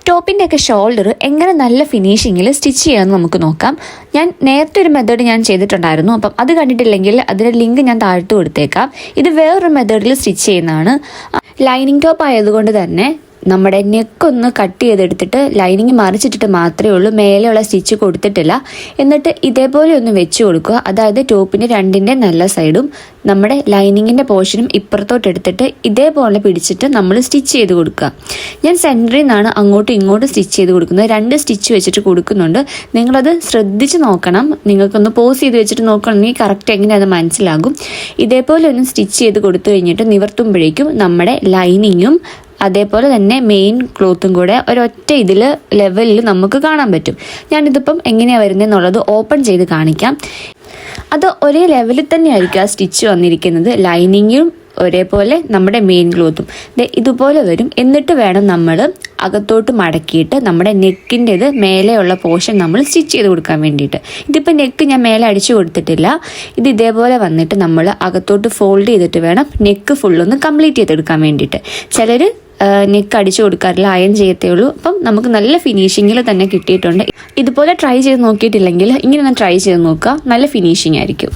ടോപ്പിൻ്റെ ഒക്കെ ഷോൾഡർ എങ്ങനെ നല്ല ഫിനിഷിങ്ങിൽ സ്റ്റിച്ച് ചെയ്യാമെന്ന് നമുക്ക് നോക്കാം. ഞാൻ നേരത്തെ ഒരു മെത്തേഡ് ഞാൻ ചെയ്തിട്ടുണ്ടായിരുന്നു. അപ്പം അത് കണ്ടിട്ടില്ലെങ്കിൽ അതിൻ്റെ ലിങ്ക് ഞാൻ താഴ്ത്തു കൊടുത്തേക്കാം. ഇത് വേറൊരു മെത്തേഡിൽ സ്റ്റിച്ച് ചെയ്യുന്നതാണ്. ലൈനിങ് ടോപ്പ് ആയതുകൊണ്ട് തന്നെ നമ്മുടെ നെക്കൊന്ന് കട്ട് ചെയ്തെടുത്തിട്ട് ലൈനിങ് മറിച്ചിട്ടിട്ട് മാത്രമേ ഉള്ളൂ, മേലെയുള്ള സ്റ്റിച്ച് കൊടുത്തിട്ടില്ല. എന്നിട്ട് ഇതേപോലെ ഒന്ന് വെച്ച് കൊടുക്കുക. അതായത് ടോപ്പിൻ്റെ രണ്ടിൻ്റെ നല്ല സൈഡും നമ്മുടെ ലൈനിങ്ങിൻ്റെ പോർഷനും ഇപ്പുറത്തോട്ട് എടുത്തിട്ട് ഇതേപോലെ പിടിച്ചിട്ട് നമ്മൾ സ്റ്റിച്ച് ചെയ്ത് കൊടുക്കുക. ഞാൻ സെൻറ്ററിൽ നിന്നാണ് അങ്ങോട്ടും ഇങ്ങോട്ടും സ്റ്റിച്ച് ചെയ്ത് കൊടുക്കുന്നത്. 2 സ്റ്റിച്ച് വെച്ചിട്ട് കൊടുക്കുന്നുണ്ട്. നിങ്ങളത് ശ്രദ്ധിച്ച് നോക്കണം. നിങ്ങൾക്കൊന്ന് പോസ് ചെയ്ത് വെച്ചിട്ട് നോക്കണമെങ്കിൽ കറക്റ്റ് എങ്ങനെ അത് മനസ്സിലാകും. ഇതേപോലെ ഒന്ന് സ്റ്റിച്ച് ചെയ്ത് കൊടുത്തു കഴിഞ്ഞിട്ട് നിവർത്തുമ്പോഴേക്കും നമ്മുടെ ലൈനിങ്ങും അതേപോലെ തന്നെ മെയിൻ ക്ലോത്തും കൂടെ ഒരൊറ്റ ലെവലിൽ നമുക്ക് കാണാൻ പറ്റും. ഞാനിതിപ്പം എങ്ങനെയാണ് വരുന്നതെന്നുള്ളത് ഓപ്പൺ ചെയ്ത് കാണിക്കാം. അത് ഒരേ ലെവലിൽ തന്നെയായിരിക്കും ആ സ്റ്റിച്ച് വന്നിരിക്കുന്നത്. ലൈനിങ്ങും ഒരേപോലെ നമ്മുടെ മെയിൻ ക്ലോത്തും ഇതുപോലെ വരും. എന്നിട്ട് വേണം നമ്മൾ അകത്തോട്ട് മടക്കിയിട്ട് നമ്മുടെ നെക്കിൻ്റെത് മേലെയുള്ള പോർഷൻ നമ്മൾ സ്റ്റിച്ച് ചെയ്ത് കൊടുക്കാൻ വേണ്ടിയിട്ട്. ഇതിപ്പോൾ നെക്ക് ഞാൻ മേലെ അടിച്ചു കൊടുത്തിട്ടില്ല. ഇത് ഇതേപോലെ വന്നിട്ട് നമ്മൾ അകത്തോട്ട് ഫോൾഡ് ചെയ്തിട്ട് വേണം നെക്ക് ഫുള്ളൊന്ന് കംപ്ലീറ്റ് ചെയ്തെടുക്കാൻ വേണ്ടിയിട്ട്. ചിലർ നെക്ക് അടിച്ചു കൊടുക്കാറില്ല, അയൺ ചെയ്യത്തേ ഉള്ളൂ. അപ്പം നമുക്ക് നല്ല ഫിനിഷിങ്ങിൽ തന്നെ കിട്ടിയിട്ടുണ്ട്. ഇതുപോലെ ട്രൈ ചെയ്ത് നോക്കിയിട്ടില്ലെങ്കിൽ ഇങ്ങനെ ഒന്ന് ട്രൈ ചെയ്ത് നോക്കുക, നല്ല ഫിനിഷിംഗ് ആയിരിക്കും.